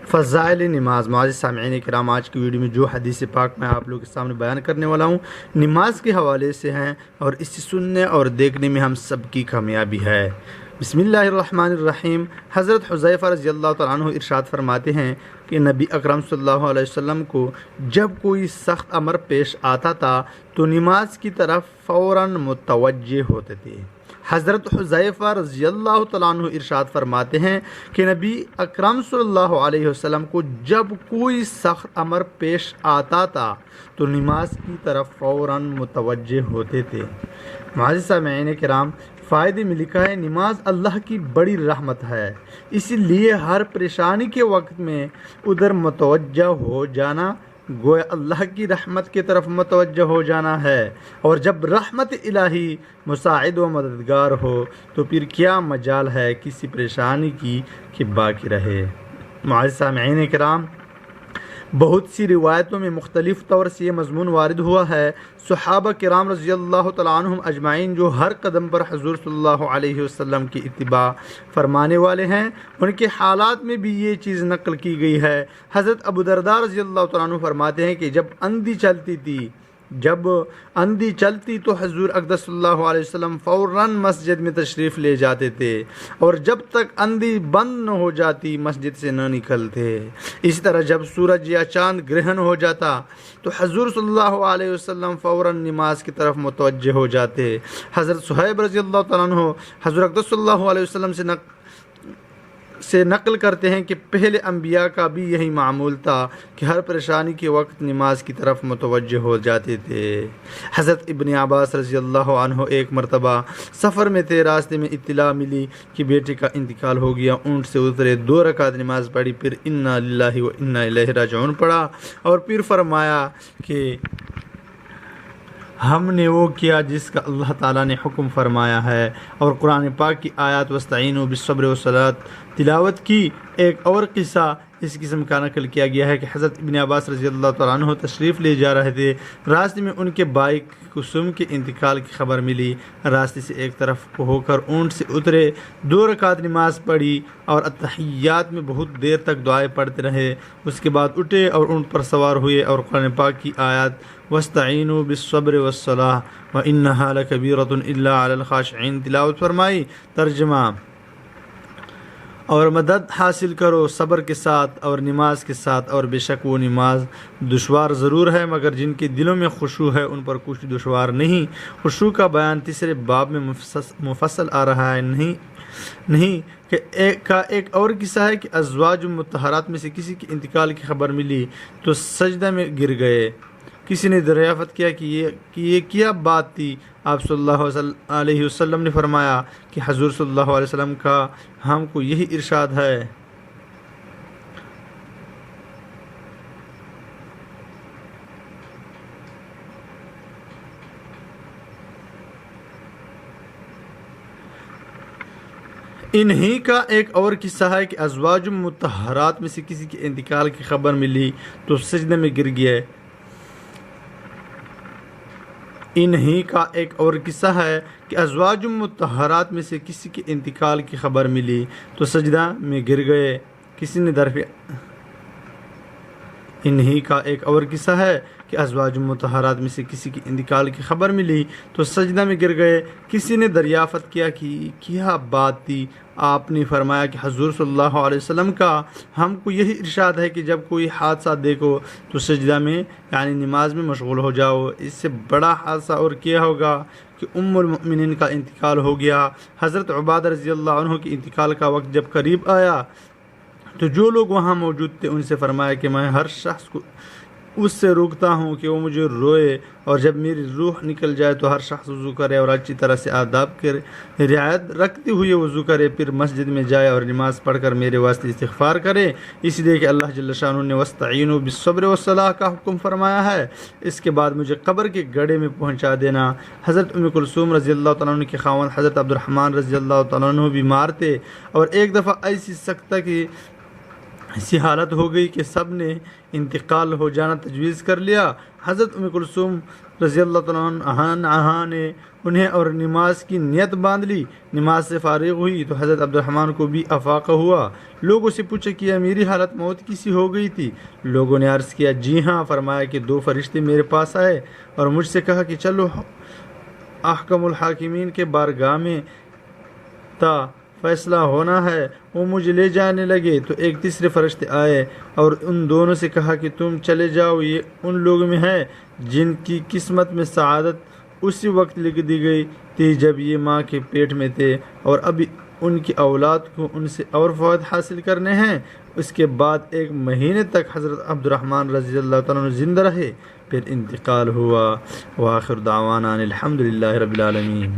فضائل نماز۔ معزز سامعین کرام، آج کی ویڈیو میں جو حدیث پاک میں آپ لوگوں کے سامنے بیان کرنے والا ہوں نماز کے حوالے سے ہیں اور اسے سننے اور دیکھنے میں ہم سب کی کامیابی ہے۔ بسم اللہ الرحمن الرحیم۔ حضرت حذیفہ رضی اللہ تعالیٰ عنہ ارشاد فرماتے ہیں کہ نبی اکرم صلی اللہ علیہ وسلم کو جب کوئی سخت امر پیش آتا تھا تو نماز کی طرف فوراً متوجہ ہوتے تھے۔ حضرت حذیفہ رضی اللہ تعالیٰ عنہ ارشاد فرماتے ہیں کہ نبی اکرم صلی اللہ علیہ وسلم کو جب کوئی سخت امر پیش آتا تھا تو نماز کی طرف فوراً متوجہ ہوتے تھے۔ معزز سامعین کرام، فائدے میں لکھا ہے نماز اللہ کی بڑی رحمت ہے، اسی لیے ہر پریشانی کے وقت میں ادھر متوجہ ہو جانا گویا اللہ کی رحمت کی طرف متوجہ ہو جانا ہے، اور جب رحمت الہی مساعد و مددگار ہو تو پھر کیا مجال ہے کسی پریشانی کی کہ باقی رہے۔ معزز سامعین کرام، بہت سی روایتوں میں مختلف طور سے یہ مضمون وارد ہوا ہے۔ صحابہ کرام رضی اللہ تعالیٰ عنہم اجمعین جو ہر قدم پر حضور صلی اللہ علیہ وسلم کی اتباع فرمانے والے ہیں، ان کے حالات میں بھی یہ چیز نقل کی گئی ہے۔ حضرت ابو درداء رضی اللہ تعالیٰ عنہ فرماتے ہیں کہ جب اندھی چلتی تو حضور اقدس صلی اللہ علیہ وسلم فوراً مسجد میں تشریف لے جاتے تھے، اور جب تک اندھی بند نہ ہو جاتی مسجد سے نہ نکلتے۔ اسی طرح جب سورج یا چاند گرہن ہو جاتا تو حضور صلی اللہ علیہ وسلم فوراً نماز کی طرف متوجہ ہو جاتے۔ حضرت صہیب رضی اللہ تعالیٰ عنہ حضور اقدس صلی اللہ علیہ وسلم سے نقل کرتے ہیں کہ پہلے انبیاء کا بھی یہی معمول تھا کہ ہر پریشانی کے وقت نماز کی طرف متوجہ ہو جاتے تھے۔ حضرت ابن عباس رضی اللہ عنہ ایک مرتبہ سفر میں تھے، راستے میں اطلاع ملی کہ بیٹے کا انتقال ہو گیا۔ اونٹ سے اترے، 2 رکعت نماز پڑھی، پھر انا للہ و انا الیہ راجعون پڑھا، اور پھر فرمایا کہ ہم نے وہ کیا جس کا اللہ تعالیٰ نے حکم فرمایا ہے، اور قرآن پاک کی آیات واستعینوا بالصبر والصلاۃ تلاوت کی۔ ایک اور قصہ اس قسم کا نقل کیا گیا ہے کہ حضرت ابن عباس رضی اللہ تعالیٰ عنہ تشریف لے جا رہے تھے، راستے میں ان کے بھائی کلثوم کے انتقال کی خبر ملی۔ راستے سے ایک طرف کو ہو کر اونٹ سے اترے، 2 رکعت نماز پڑھی اور اتحیات میں بہت دیر تک دعائیں پڑھتے رہے۔ اس کے بعد اٹھے اور اونٹ پر سوار ہوئے اور قرآن پاک کی آیات وَاسْتَعِينُوا بِالصَّبْرِ وَالصَّلَاةِ وَإِنَّهَا لَكَبِيرَةٌ إِلَّا عَلَى الْخَاشِعِينَ تلاوت فرمائی۔ ترجمہ: اور مدد حاصل کرو صبر کے ساتھ اور نماز کے ساتھ، اور بے شک وہ نماز دشوار ضرور ہے مگر جن کے دلوں میں خشوع ہے ان پر کچھ دشوار نہیں۔ خشوع کا بیان تیسرے باب میں مفصل آ رہا ہے۔ نہیں کہ ایک اور قصہ ہے کہ ازواج مطہرات میں سے کسی کے انتقال کی خبر ملی تو سجدہ میں گر گئے۔ کسی نے دریافت کیا کہ یہ کیا بات تھی؟ آپ صلی اللہ علیہ وسلم نے فرمایا کہ حضور صلی اللہ علیہ وسلم کا ہم کو یہی ارشاد ہے، انہی کا ایک اور قصہ ہے کہ ازواج مطہرات میں سے کسی کے انتقال کی خبر ملی تو سجدے میں گر گئے۔ انہی کا ایک اور قصہ ہے کہ ازواج مطہرات میں سے کسی کے انتقال کی خبر ملی تو سجدہ میں گر گئے۔ انہی کا ایک اور قصہ ہے کہ ازواج مطہرات میں سے کسی کے انتقال کی خبر ملی تو سجدہ میں گر گئے۔ کسی نے دریافت کیا کہ کیا بات تھی؟ آپ نے فرمایا کہ حضور صلی اللہ علیہ وسلم کا ہم کو یہی ارشاد ہے کہ جب کوئی حادثہ دیکھو تو سجدہ میں یعنی نماز میں مشغول ہو جاؤ۔ اس سے بڑا حادثہ اور کیا ہوگا کہ ام المؤمنین کا انتقال ہو گیا۔ حضرت عبادہ رضی اللہ عنہ کے انتقال کا وقت جب قریب آیا تو جو لوگ وہاں موجود تھے ان سے فرمایا کہ میں ہر شخص کو اس سے روکتا ہوں کہ وہ مجھے روئے، اور جب میری روح نکل جائے تو ہر شخص وضو کرے اور اچھی طرح سے آداب کی رعایت رکھتے ہوئے وضو کرے، پھر مسجد میں جائے اور نماز پڑھ کر میرے واسطے استغفار کرے، اس لیے کہ اللہ جل شانہ نے وَاسْتَعِينُوا بِالصَّبْرِ وَالصَّلَاةِ کا حکم فرمایا ہے۔ اس کے بعد مجھے قبر کے گڑھے میں پہنچا دینا۔ حضرت ام کلثوم رضی اللہ تعالیٰ عنہ کے خاوند حضرت عبدالرحمن رضی اللہ تعالیٰ عنہ بیمار تھے، اور ایک دفعہ ایسی سکتہ کی ایسی حالت ہو گئی کہ سب نے انتقال ہو جانا تجویز کر لیا۔ حضرت ام کلثوم رضی اللہ تعالیٰ عنہا نے انہیں اور نماز کی نیت باندھ لی۔ نماز سے فارغ ہوئی تو حضرت عبد الرحمن کو بھی افاقہ ہوا۔ لوگوں سے پوچھا کہ میری حالت موت کی سی ہو گئی تھی؟ لوگوں نے عرض کیا جی ہاں۔ فرمایا کہ 2 فرشتے میرے پاس آئے اور مجھ سے کہا کہ چلو احکم الحاکمین کے بارگاہ میں تا فیصلہ ہونا ہے۔ وہ مجھے لے جانے لگے تو ایک تیسرے فرشتے آئے اور ان دونوں سے کہا کہ تم چلے جاؤ، یہ ان لوگوں میں ہے جن کی قسمت میں سعادت اسی وقت لکھ دی گئی تھی جب یہ ماں کے پیٹ میں تھے، اور ابھی ان کی اولاد کو ان سے اور فوائد حاصل کرنے ہیں۔ اس کے بعد 1 مہینے تک حضرت عبد الرحمن رضی اللہ تعالیٰ عنہ زندہ رہے، پھر انتقال ہوا۔ وآخر دعوانا الحمدللہ رب العالمین۔